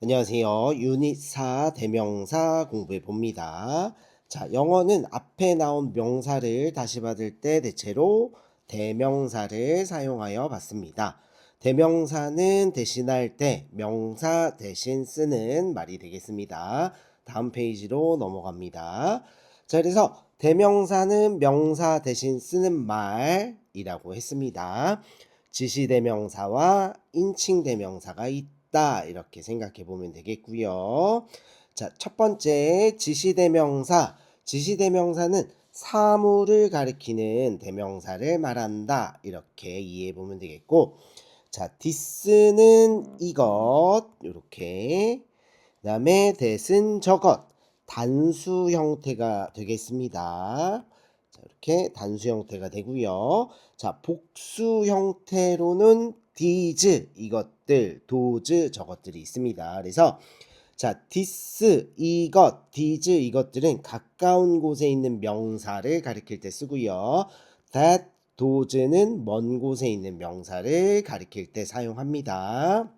안녕하세요. 유닛 4 대명사 공부해 봅니다. 자, 영어는 앞에 나온 명사를 다시 받을 때 대체로 대명사를 사용하여 받습니다. 대명사는 대신할 때 명사 대신 쓰는 말이 되겠습니다. 다음 페이지로 넘어갑니다. 자, 그래서 대명사는 명사 대신 쓰는 말이라고 했습니다. 지시대명사와 인칭대명사가 있다. 이렇게 생각해 보면 되겠고요. 자, 첫 번째 지시대명사. 지시대명사는 사물을 가리키는 대명사를 말한다. 이렇게 이해해 보면 되겠고, 자, this는 이것. 이렇게. 그다음에 that은 저것. 단수 형태가 되겠습니다. 자, 이렇게 단수 형태가 되고요. 자, 복수 형태로는 these 이것들, those 저것들이 있습니다. 그래서 자, this 이것, these 이것들은 가까운 곳에 있는 명사를 가리킬 때 쓰고요. that, those는 먼 곳에 있는 명사를 가리킬 때 사용합니다.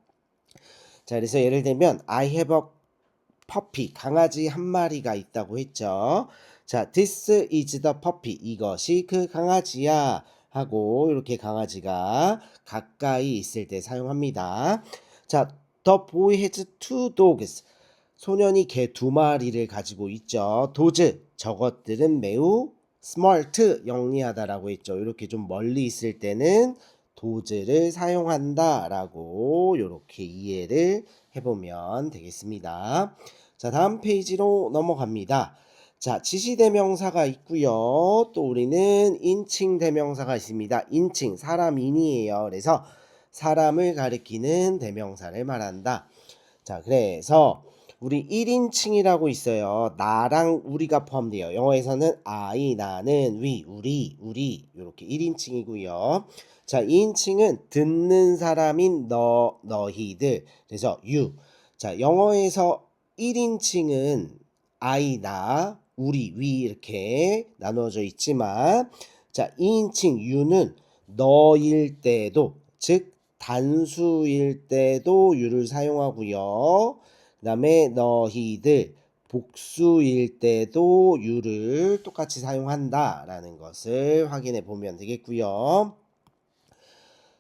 자, 그래서 예를 들면 I have a puppy, 강아지 한 마리가 있다고 했죠. 자, this is the puppy, 이것이 그 강아지야 하고 이렇게 강아지가 가까이 있을 때 사용합니다. 자, the boy has two dogs, 소년이 개 두 마리를 가지고 있죠. those, 저것들은 매우 smart, 영리하다라고 했죠. 이렇게 좀 멀리 있을 때는 those를 사용한다라고 이렇게 이해를 해보면 되겠습니다. 자, 다음 페이지로 넘어갑니다. 자, 지시대명사가 있고요. 또 우리는 인칭대명사가 있습니다. 인칭, 사람인이에요. 그래서 사람을 가리키는 대명사를 말한다. 자, 그래서 우리 1인칭이라고 있어요. 나랑 우리가 포함돼요. 영어에서는 I, 나는, we, 우리 이렇게 1인칭이고요. 자, 2인칭은 듣는 사람인 너희들. 그래서 you. 자, 영어에서 1인칭은 I, 나, 우리, we 이렇게 나누어져 있지만, 자, 2인칭 you는 너일 때도, 즉 단수일 때도 you를 사용하고요. 그 다음에 너희들 복수일 때도 you를 똑같이 사용한다라는 것을 확인해 보면 되겠고요.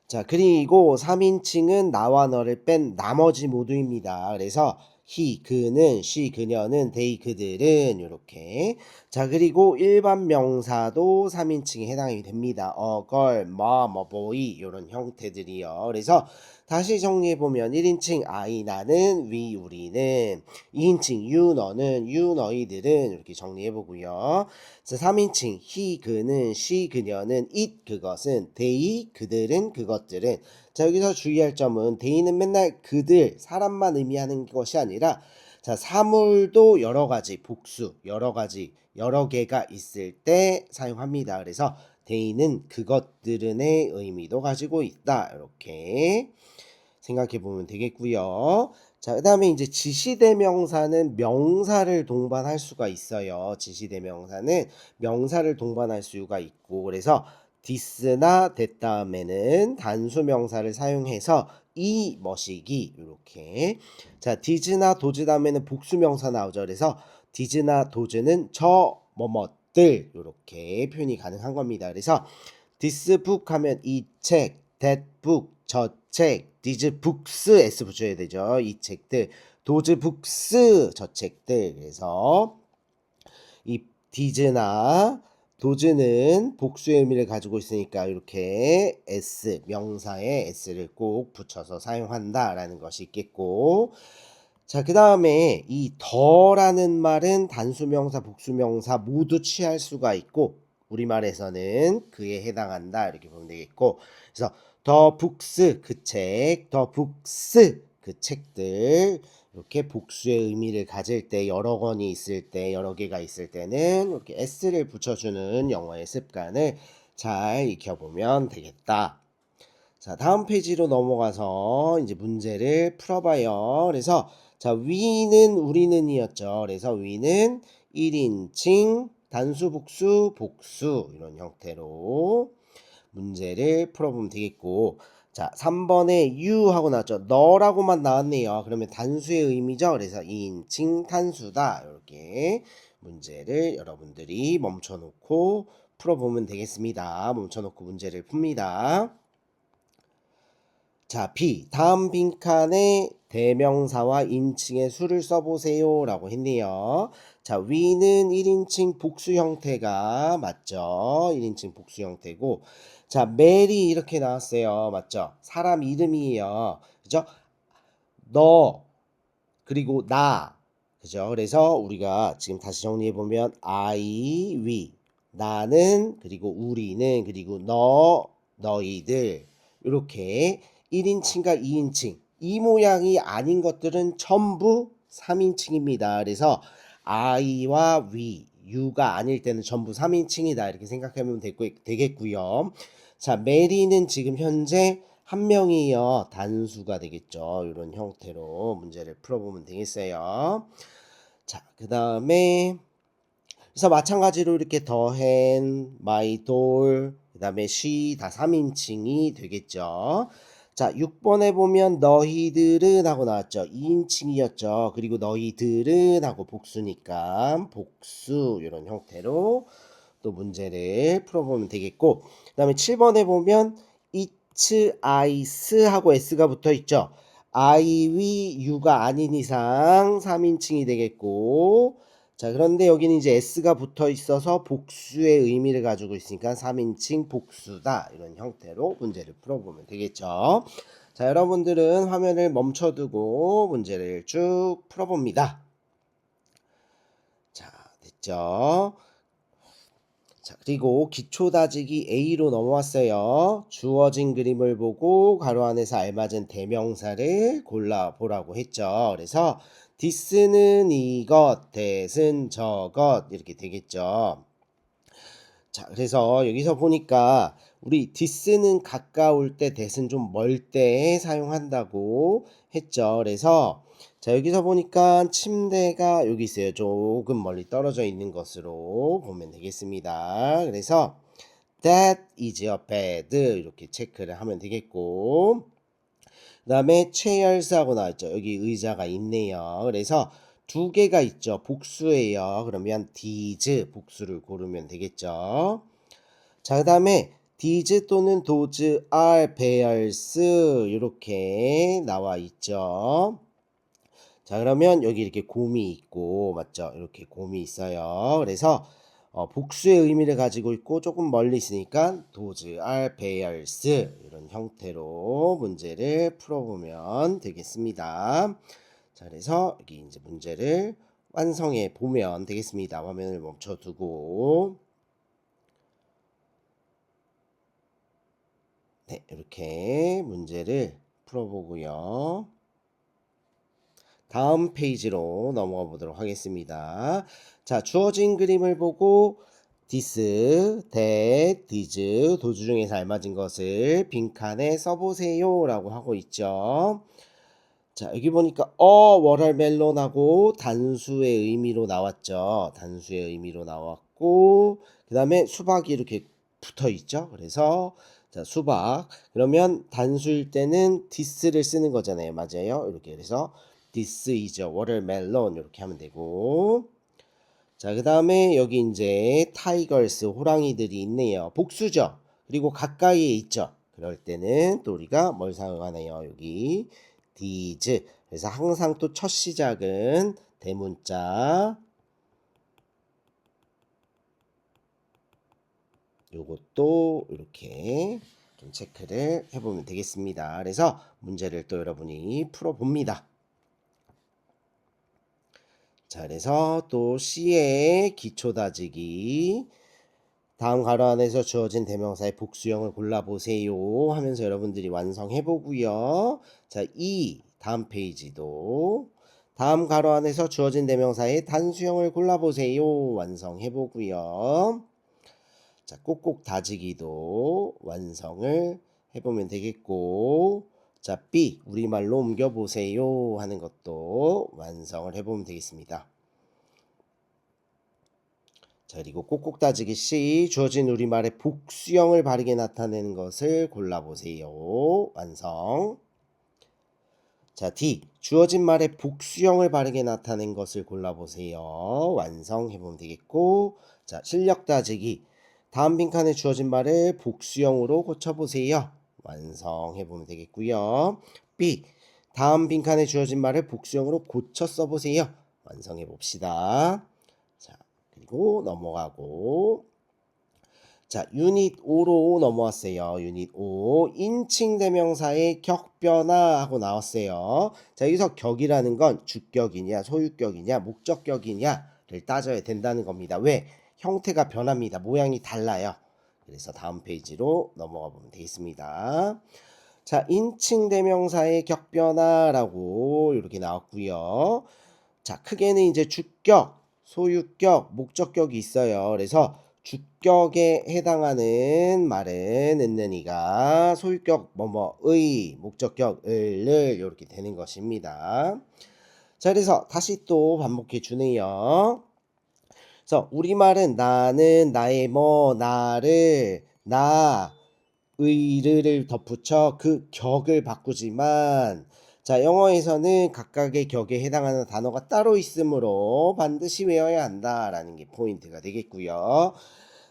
자, 그리고 3인칭은 나와 너를 뺀 나머지 모두입니다. 그래서 he, 그는, she, 그녀는, they, 그들은 이렇게. 자, 그리고 일반 명사도 3인칭에 해당이 됩니다. a girl, mom, a boy 이런 형태들이요. 그래서 다시 정리해 보면 1인칭 I, 나는, we, 우리는, 2인칭 you, 너는, you, 너희들은 이렇게 정리해 보고요. 자, 3인칭 he, 그는, she, 그녀는, it, 그것은, they, 그들은, 그것들은. 자, 여기서 주의할 점은 they는 맨날 그들, 사람만 의미하는 것이 아니라 자, 사물도 여러 가지, 복수, 여러 가지, 여러 개가 있을 때 사용합니다. 그래서 they는 그것들은의 의미도 가지고 있다. 이렇게 생각해 보면 되겠고요. 자, 그다음에 이제 지시대명사는 명사를 동반할 수가 있어요. 지시대명사는 명사를 동반할 수가 있고, 그래서 this나 that 다음에는 단수명사를 사용해서 이 머시기 이렇게. 자, did나 those 다음에는 복수명사 나오죠. 그래서 did나 those는 저 뭐뭐들 이렇게 표현이 가능한 겁니다. 그래서 this book 하면 이 책, that book 저 책, these books s 붙여야 되죠. 이 책들, those books 저 책들. 그래서 이 these나 those는 복수의 의미를 가지고 있으니까 이렇게 s, 명사에 s를 꼭 붙여서 사용한다라는 것이 있겠고, 자, 그 다음에 이 더라는 말은 단수명사, 복수명사 모두 취할 수가 있고, 우리말에서는 그에 해당한다 이렇게 보면 되겠고, 그래서 더 북스 그 책, 더 북스 그 책들 이렇게 복수의 의미를 가질 때 여러 권이 있을 때 여러 개가 있을 때는 이렇게 s를 붙여주는 영어의 습관을 잘 익혀보면 되겠다. 자, 다음 페이지로 넘어가서 이제 문제를 풀어봐요. 그래서 자, we는 우리는이었죠. 그래서 we는 1인칭 단수 복수 복수 이런 형태로 문제를 풀어보면 되겠고, 자, 3번에 you 하고 나왔죠. 너라고만 나왔네요. 그러면 단수의 의미죠. 그래서 2인칭 단수다. 이렇게 문제를 여러분들이 멈춰놓고 풀어보면 되겠습니다. 멈춰놓고 문제를 풉니다. 자, B. 다음 빈칸에 대명사와 인칭의 수를 써보세요. 라고 했네요. 자, 위는 1인칭 복수 형태가 맞죠? 1인칭 복수 형태고, 자, 멜이 이렇게 나왔어요. 맞죠? 사람 이름이에요. 그죠? 너, 그리고 나. 그죠? 그래서 우리가 지금 다시 정리해보면, I, we. 나는, 그리고 우리는, 그리고 너, 너희들. 이렇게 1인칭과 2인칭. 이 모양이 아닌 것들은 전부 3인칭입니다. 그래서 I와 we, you가 아닐 때는 전부 3인칭이다. 이렇게 생각하면 되겠고요. 자, 메리는 지금 현재 한 명이요. 단수가 되겠죠. 이런 형태로 문제를 풀어보면 되겠어요. 자, 그 다음에 그래서 마찬가지로 이렇게 더hen, my doll, 그 다음에 she 다 3인칭이 되겠죠. 자, 6번에 보면 너희들은 하고 나왔죠. 2인칭이었죠. 그리고 너희들은 하고 복수니까 복수 이런 형태로 또 문제를 풀어보면 되겠고, 그 다음에 7번에 보면 it's, i's 하고 s가 붙어 있죠. I, we, you가 아닌 이상 3인칭이 되겠고, 자, 그런데 여기는 이제 s가 붙어 있어서 복수의 의미를 가지고 있으니까 3인칭 복수다. 이런 형태로 문제를 풀어보면 되겠죠. 자, 여러분들은 화면을 멈춰두고 문제를 쭉 풀어봅니다. 자, 됐죠? 자, 그리고 기초 다지기 A로 넘어왔어요. 주어진 그림을 보고 가로 안에서 알맞은 대명사를 골라보라고 했죠. 그래서 this는 이것, that은 저것 이렇게 되겠죠. 자, 그래서 여기서 보니까 우리 this는 가까울 때, that은 좀 멀 때 사용한다고 했죠. 그래서 자, 여기서 보니까 침대가 여기 있어요. 조금 멀리 떨어져 있는 것으로 보면 되겠습니다. 그래서 that is a bed 이렇게 체크를 하면 되겠고, 그 다음에 chairs 하고 나왔죠. 여기 의자가 있네요. 그래서 두 개가 있죠. 복수예요. 그러면 these 복수를 고르면 되겠죠. 자, 그 다음에 these 또는 those are bears 이렇게 나와 있죠. 자, 그러면 여기 이렇게 곰이 있고, 맞죠? 이렇게 곰이 있어요. 그래서 복수의 의미를 가지고 있고 조금 멀리 있으니까 those are bears 이런 형태로 문제를 풀어보면 되겠습니다. 자, 그래서 여기 이제 문제를 완성해 보면 되겠습니다. 화면을 멈춰두고, 네, 이렇게 문제를 풀어보고요. 다음 페이지로 넘어가 보도록 하겠습니다. 자, 주어진 그림을 보고 this, that, these 도주 중에서 알맞은 것을 빈칸에 써보세요 라고 하고 있죠. 자, 여기 보니까 워터멜론하고 단수의 의미로 나왔죠. 단수의 의미로 나왔고, 그 다음에 수박이 이렇게 붙어 있죠. 그래서 자, 수박. 그러면 단수일 때는 this를 쓰는 거잖아요. 맞아요. 이렇게 그래서 this is a watermelon 이렇게 하면 되고, 자, 그 다음에 여기 이제 tigers 호랑이들이 있네요. 복수죠. 그리고 가까이에 있죠. 그럴 때는 또 우리가 뭘 사용하나요? 여기 these. 그래서 항상 또 첫 시작은 대문자. 요것도 이렇게 좀 체크를 해보면 되겠습니다. 그래서 문제를 또 여러분이 풀어봅니다. 자, 그래서 또 C의 기초 다지기. 다음 가로 안에서 주어진 대명사의 복수형을 골라보세요 하면서 여러분들이 완성해보고요. 자, 다음 페이지도 다음 가로 안에서 주어진 대명사의 단수형을 골라보세요 완성해보고요. 자, 꼭꼭 다지기도 완성을 해보면 되겠고, 자, B 우리말로 옮겨보세요 하는 것도 완성을 해보면 되겠습니다. 자, 그리고 꼭꼭 따지기 C. 주어진 우리말의 복수형을 바르게 나타내는 것을 골라보세요. 완성. 자, D. 주어진 말의 복수형을 바르게 나타낸 것을 골라보세요. 완성해보면 되겠고, 자, 실력 따지기. 다음 빈칸에 주어진 말을 복수형으로 고쳐보세요. 완성해보면 되겠고요. B. 다음 빈칸에 주어진 말을 복수형으로 고쳐 써보세요. 완성해봅시다. 자, 그리고 넘어가고, 자, 유닛 5로 넘어왔어요. 유닛 5. 인칭 대명사의 격변화 하고 나왔어요. 자, 여기서 격이라는 건 주격이냐, 소유격이냐, 목적격이냐를 따져야 된다는 겁니다. 왜? 형태가 변합니다. 모양이 달라요. 그래서 다음 페이지로 넘어가 보면 되겠습니다. 자, 인칭 대명사의 격변화라고 이렇게 나왔고요. 자, 크게는 이제 주격, 소유격, 목적격이 있어요. 그래서 주격에 해당하는 말은 있느니가 소유격 뭐뭐의, 목적격 을을 이렇게 되는 것입니다. 자, 그래서 다시 또 반복해 주네요. 그래서 우리말은 나는, 나의 뭐, 나를, 나, 의를 덧붙여 그 격을 바꾸지만, 자, 영어에서는 각각의 격에 해당하는 단어가 따로 있으므로 반드시 외워야 한다라는 게 포인트가 되겠고요.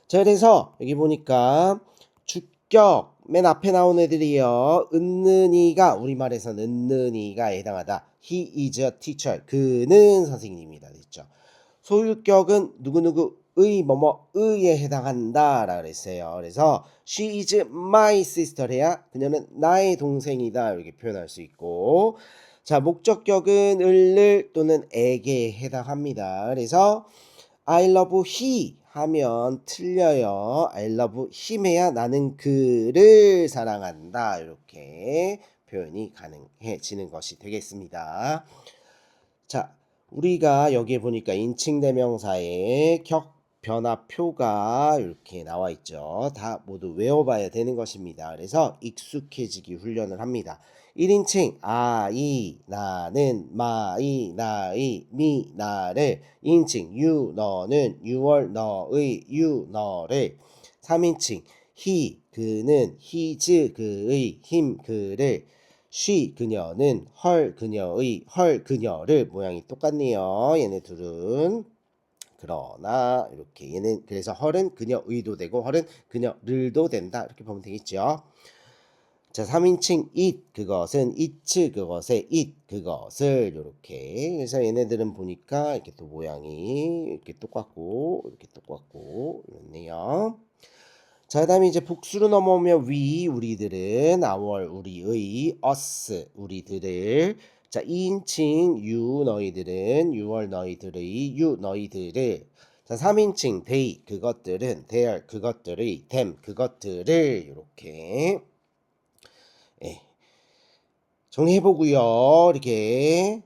자, 그래서 여기 보니까 주격 맨 앞에 나온 애들이요. 은는이가 우리말에서는 은는이가 해당하다. He is a teacher. 그는 선생님이다 됐죠. 소유격은 누구누구의 뭐뭐의에 해당한다 라 그랬어요. 그래서 she is my sister야 그녀는 나의 동생이다 이렇게 표현할 수 있고, 자, 목적격은 을을 또는 에게 해당합니다. 그래서 I love he 하면 틀려요. I love him 해야 나는 그를 사랑한다 이렇게 표현이 가능해지는 것이 되겠습니다. 자, 우리가 여기에 보니까 인칭대명사의 격 변화표가 이렇게 나와 있죠. 다 모두 외워봐야 되는 것입니다. 그래서 익숙해지기 훈련을 합니다. 1인칭 아이 나는 마이 나이 미 나를, 2인칭 유 너는 유월 너의 유 너를, 3인칭 he 그는 his 그의 힘 그를, she 그녀는 헐 그녀의 헐 그녀를, 모양이 똑같네요. 얘네 둘은. 그러나 이렇게 얘는 그래서 헐은 그녀의도 되고 헐은 그녀를도 된다 이렇게 보면 되겠죠. 자, 3인칭 it 그것은 it 그것의 it 그것을 이렇게. 그래서 얘네들은 보니까 이렇게 또 모양이 이렇게 똑같고 이렇게 똑같고 이렇네요. 자, 그 다음에 이제 복수로 넘어오면 we 우리들은, our 우리의, us 우리들을, 자, 2인칭 you 너희들은, your 너희들의, you 너희들을, 자, 3인칭 they 그것들은, their 그것들의, them 그것들을 이렇게 예, 정리해보고요. 이렇게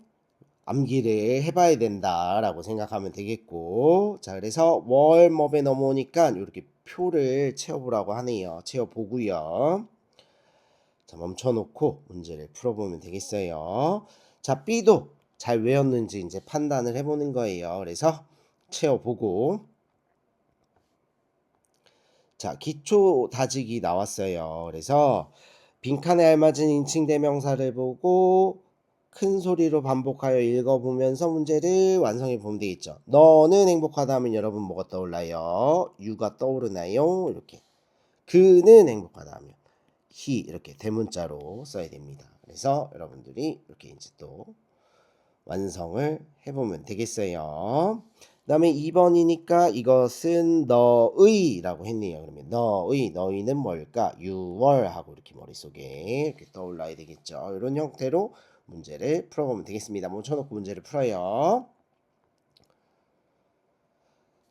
암기를 해봐야 된다라고 생각하면 되겠고, 자, 그래서 월업에 넘어오니까 이렇게 표를 채워보라고 하네요. 채워보고요. 자, 멈춰놓고 문제를 풀어보면 되겠어요. 자, B도 잘 외웠는지 이제 판단을 해보는 거예요. 그래서 채워보고, 자, 기초 다지기 나왔어요. 그래서 빈칸에 알맞은 인칭 대명사를 보고 큰 소리로 반복하여 읽어보면서 문제를 완성해 보면 되겠죠. 너는 행복하다 하면 여러분 뭐가 떠올라요? you가 떠오르나요? 이렇게. 그는 행복하다 하면 he 이렇게 대문자로 써야 됩니다. 그래서 여러분들이 이렇게 이제 또 완성을 해보면 되겠어요. 그 다음에 2번이니까 이것은 너의 라고 했네요. 그러면 너의, 너희는 뭘까? 유월 하고 이렇게 머릿속에 이렇게 떠올라야 되겠죠. 이런 형태로 문제를 풀어보면 되겠습니다. 멈춰놓고 문제를 풀어요.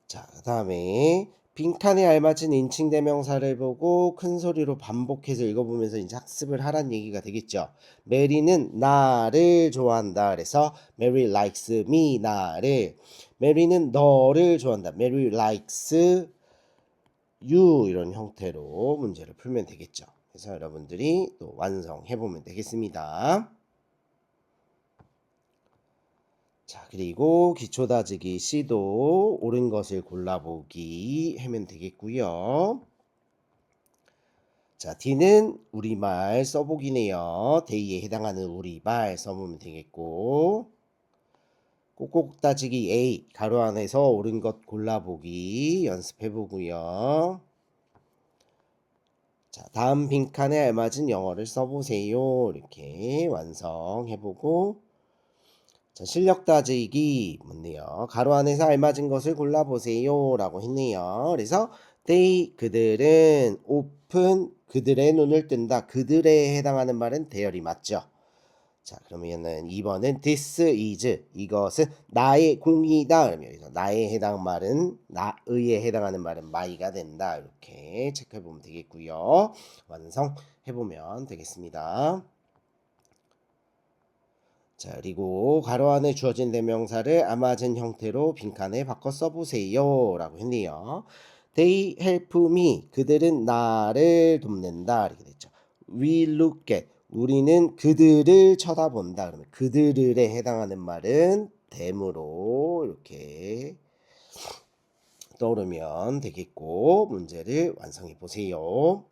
자, 그 다음에 빈칸에 알맞은 인칭 대명사를 보고 큰 소리로 반복해서 읽어보면서 이제 학습을 하란 얘기가 되겠죠. 메리는 나를 좋아한다. 그래서 Mary likes me 나를. 메리는 너를 좋아한다. Mary likes you 이런 형태로 문제를 풀면 되겠죠. 그래서 여러분들이 또 완성해 보면 되겠습니다. 자, 그리고 기초 다지기 C도 옳은 것을 골라보기 하면 되겠고요. 자, D는 우리말 써보기네요. 데이에 해당하는 우리말 써보면 되겠고, 꼭꼭 따지기 A, 가로 안에서 옳은 것 골라보기 연습해보고요. 자, 다음 빈칸에 알맞은 영어를 써보세요. 이렇게 완성해보고, 자, 실력 따지기 묻네요. 가로 안에서 알맞은 것을 골라보세요. 라고 했네요. 그래서 they, 그들은 open, 그들의 눈을 뜬다. 그들에 해당하는 말은 대열이 맞죠. 자, 그러면은 2번은 this is, 이것은 나의 공이다. 그러면 여기서 나에 해당 말은, 나의에 해당하는 말은 my가 된다. 이렇게 체크해보면 되겠고요. 완성해보면 되겠습니다. 자, 그리고 가로 안에 주어진 대명사를 알맞은 형태로 빈칸에 바꿔 써보세요. 라고 했네요. They help me. 그들은 나를 돕는다. 이렇게 됐죠. We look at. 우리는 그들을 쳐다본다. 그러면 그들을에 해당하는 말은 them으로 이렇게 떠오르면 되겠고, 문제를 완성해 보세요.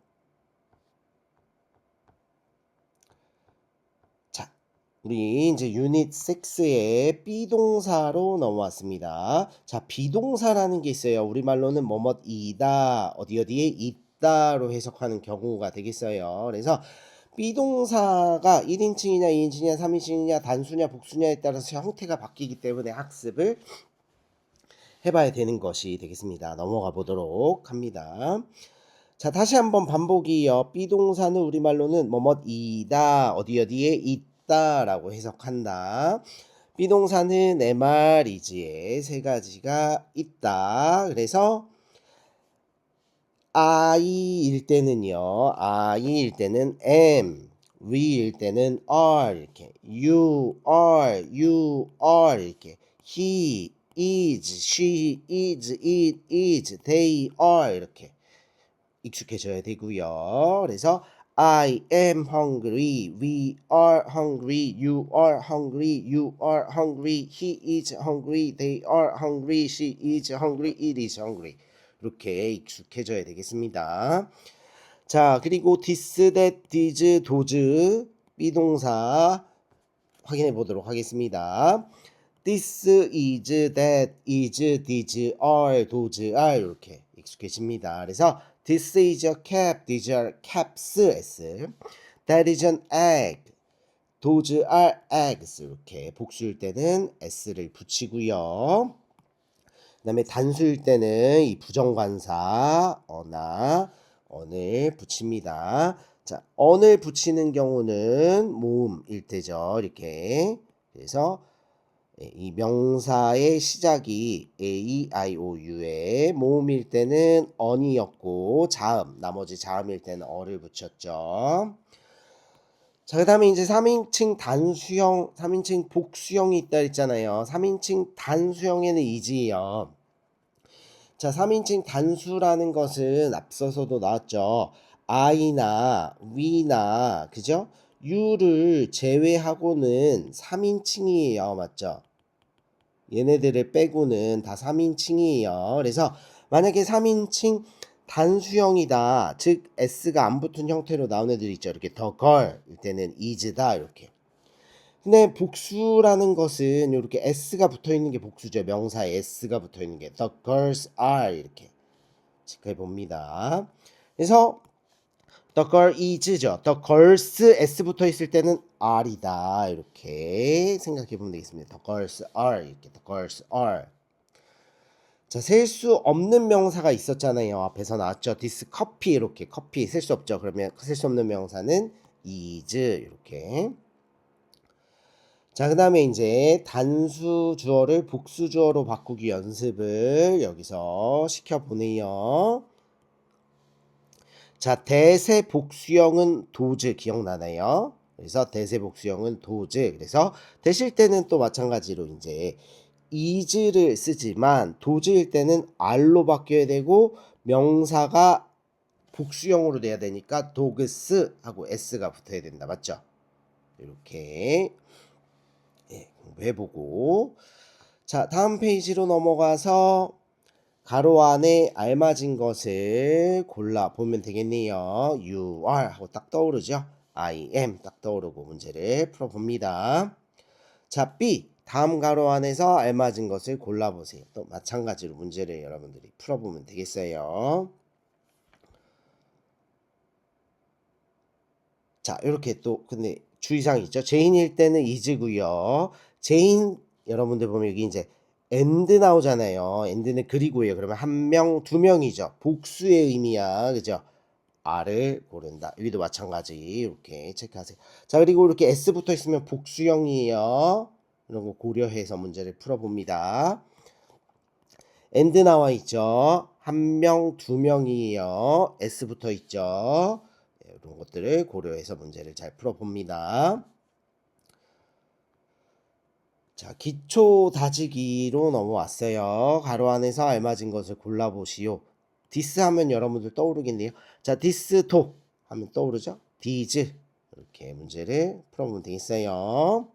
우리 이제 유닛 6의 비동사로 넘어왔습니다. 자, 비동사라는 게 있어요. 우리말로는 뭐뭐이다, 어디에 있다로 해석하는 경우가 되겠어요. 그래서 비동사가 1인칭이냐 2인칭이냐 3인칭이냐 단수냐 복수냐에 따라서 형태가 바뀌기 때문에 학습을 해봐야 되는 것이 되겠습니다. 넘어가 보도록 합니다. 자, 다시 한번 반복이요. 비동사는 우리말로는 뭐뭐이다, 어디에 있다 라고 해석한다. 비동사는 MR, is에 세 가지가 있다. 그래서 I일 때는요, I일 때는 am, we일 때는 are, 이렇게 you are 이렇게 he is, she is, it is, they are 이렇게 익숙해져야 되고요. 그래서 I am hungry, we are hungry, you are hungry, you are hungry, he is hungry, they are hungry, she is hungry, it is hungry. 이렇게 익숙해져야 되겠습니다. 자, 그리고 this, that, these, those 비동사 확인해 보도록 하겠습니다. This is, that is, these are, those are 이렇게 익숙해집니다. 그래서 this is a cap, these are caps, s. That is an egg, those are eggs 이렇게 복수일 때는 s를 붙이고요. 그 다음에 단수일 때는 이 부정관사 어나 언을 붙입니다. 자, 언을 붙이는 경우는 모음일 때죠. 이렇게. 그래서 이 명사의 시작이 A, I, O, U의 모음일 때는 언이었고 자음, 나머지 자음일 때는 어를 붙였죠. 자, 그 다음에 이제 3인칭 단수형, 3인칭 복수형이 있다 했잖아요. 3인칭 단수형에는 이지요. 자, 3인칭 단수라는 것은 앞서서도 나왔죠. I나 we나 그죠? U를 제외하고는 3인칭이에요. 맞죠? 얘네들을 빼고는 다 3인칭이에요. 그래서 만약에 3인칭 단수형이다. 즉 S가 안 붙은 형태로 나온 애들 있죠. 이렇게 the girl 일 때는 is다 이렇게. 근데 복수라는 것은 이렇게 S가 붙어 있는 게 복수죠. 명사에 S가 붙어 있는 게 the girls are 이렇게 체크해 봅니다. 그래서 the girl is죠. the girls S 붙어 있을 때는 are이다. 이렇게 생각해 보면 되겠습니다. the girls are 이렇게 the girls are. 자, 셀 수 없는 명사가 있었잖아요. 앞에서 나왔죠. this coffee 이렇게 커피 셀 수 없죠. 그러면 셀 수 없는 명사는 is 이렇게. 자, 그 다음에 이제 단수 주어를 복수 주어로 바꾸기 연습을 여기서 시켜보네요. 자, 대세 복수형은 도즈 기억나나요? 그래서 대세 복수형은 도즈. 그래서 되실 때는 또 마찬가지로 이제 is를 쓰지만 도즈일 때는 are로 바뀌어야 되고 명사가 복수형으로 돼야 되니까 dogs 하고 s가 붙어야 된다. 맞죠? 이렇게 공부해보고 자 다음 페이지로 넘어가서 가로 안에 알맞은 것을 골라보면 되겠네요. You are 하고 딱 떠오르죠. I am 딱 떠오르고 문제를 풀어봅니다. 자 B 다음 가로 안에서 알맞은 것을 골라보세요. 또 마찬가지로 문제를 여러분들이 풀어보면 되겠어요. 자 이렇게 또 근데 주의사항이 있죠. 제인일 때는 is고요. 제인 여러분들 보면 여기 이제 and 나오잖아요. and는 그리고예요. 그러면 한 명, 두 명이죠. 복수의 의미야. 그죠? r을 고른다. 여기도 마찬가지 이렇게 체크하세요. 자 그리고 이렇게 s 붙어 있으면 복수형이에요. 이런 거 고려해서 문제를 풀어봅니다. and 나와 있죠. 한 명, 두 명이에요. s 붙어 있죠. 이런 것들을 고려해서 문제를 잘 풀어봅니다. 자, 기초 다지기로 넘어왔어요. 가로 안에서 알맞은 것을 골라보시오. 디스 하면 여러분들 떠오르겠네요. 자, 디스 도 하면 떠오르죠? 디즈 이렇게 문제를 풀어보면 되겠어요.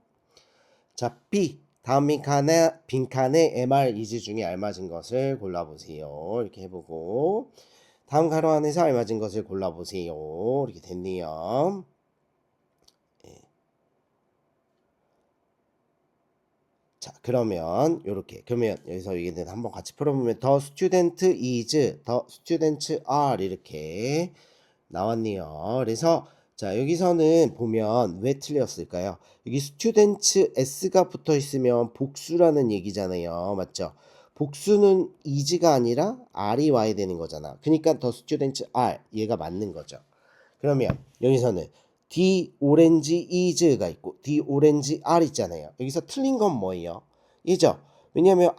자, B 다음 빈칸에 MR 이즈 중에 알맞은 것을 골라보세요. 이렇게 해보고 다음 가로 안에서 알맞은 것을 골라보세요. 이렇게 됐네요. 자 그러면 요렇게 그러면 여기서 얘기는 한번 같이 풀어보면 the student is, the students are 이렇게 나왔네요. 그래서 자 여기서는 보면 왜 틀렸을까요? 여기 students s가 붙어 있으면 복수라는 얘기잖아요. 맞죠? 복수는 is가 아니라 r이 와야 되는 거잖아. 그러니까 the students are 얘가 맞는 거죠. 그러면 여기서는 the orange is가 있고 the orange are 있잖아요. 여기서 틀린 건 뭐예요? 이죠. 왜냐하면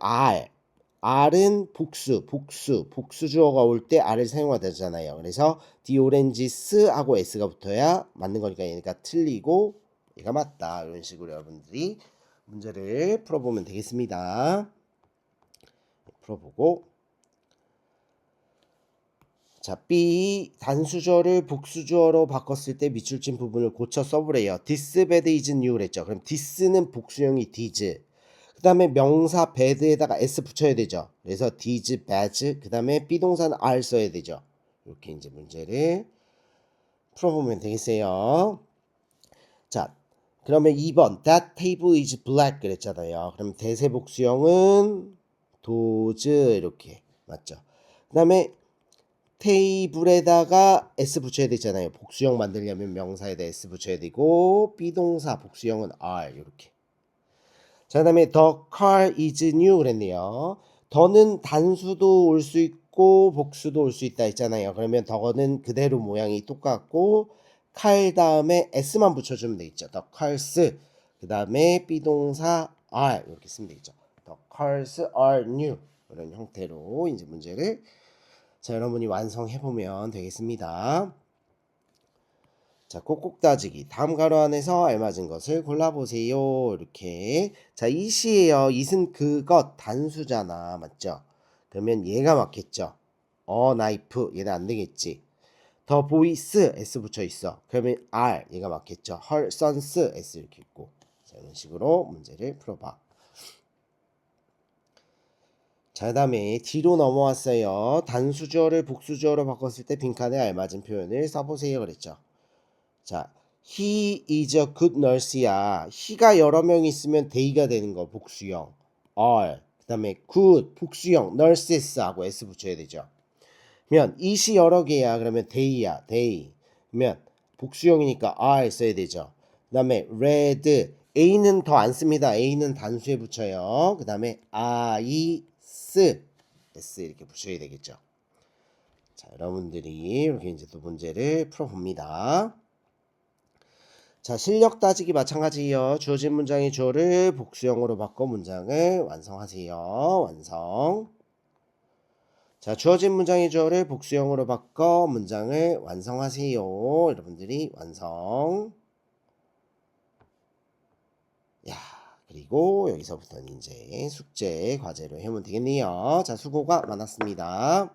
R은 복수주어가 올 때 R을 사용해야 되잖아요. 그래서 the oranges 하고 S가 붙어야 맞는 거니까 얘가 틀리고 얘가 맞다. 이런 식으로 여러분들이 문제를 풀어보면 되겠습니다. 풀어보고 자, B 단수절을 복수주어로 바꿨을 때 밑줄진 부분을 고쳐 써보래요. This bed is new 그랬죠. 그럼 this는 복수형이 this. 그 다음에 명사 bad에다가 s 붙여야 되죠. 그래서 these beds. 그 다음에 비동사는 are 써야 되죠. 이렇게 이제 문제를 풀어보면 되겠어요. 자, 그러면 2번 that table is black 그랬잖아요. 그럼 대세복수형은 does 이렇게 맞죠. 그 다음에 테이블에다가 s 붙여야 되잖아요. 복수형 만들려면 명사에다 s 붙여야 되고 비동사 복수형은 are 이렇게. 자, 그다음에 the car is new 그랬네요. 더는 단수도 올 수 있고 복수도 올 수 있다 했잖아요. 그러면 더는 그대로 모양이 똑같고 칼 다음에 s만 붙여주면 되겠죠. the cars 그 다음에 비동사 are 이렇게 쓰면 되겠죠. the cars are new 이런 형태로 이제 문제를 자 여러분이 완성해보면 되겠습니다. 자 꼭꼭 따지기 다음 가로 안에서 알맞은 것을 골라보세요. 이렇게 자 이시에요. 이은 그것 단수잖아. 맞죠? 그러면 얘가 맞겠죠. 나이프 얘는 안되겠지. 더 보이스 s 붙여있어. 그러면 r 얘가 맞겠죠. her sons s 이렇게 있고 자 이런 식으로 문제를 풀어봐. 자, 그 다음에 D로 넘어왔어요. 단수주어를 복수주어로 바꿨을 때 빈칸에 알맞은 표현을 써보세요. 그랬죠. 자, he is a good nurse야. he가 여러 명 있으면 they가 되는 거, 복수형. are. 그 다음에 good, 복수형. nurses 하고 s 붙여야 되죠. 그러면 it이 여러 개야. 그러면 they야, they. 그러면 복수형이니까 are 써야 되죠. 그 다음에 read. a는 더 안 씁니다. a는 단수에 붙여요. 그 다음에 I, S 이렇게 붙여야 되겠죠. 자, 여러분들이 이렇게 이제 또 문제를 풀어봅니다. 자, 실력 따지기 마찬가지예요. 주어진 문장의 주어를 복수형으로 바꿔 문장을 완성하세요. 완성. 자, 주어진 문장의 주어를 복수형으로 바꿔 문장을 완성하세요. 여러분들이 완성. 야, 그리고 여기서부터는 이제 숙제 과제로 해보면 되겠네요. 자, 수고가 많았습니다.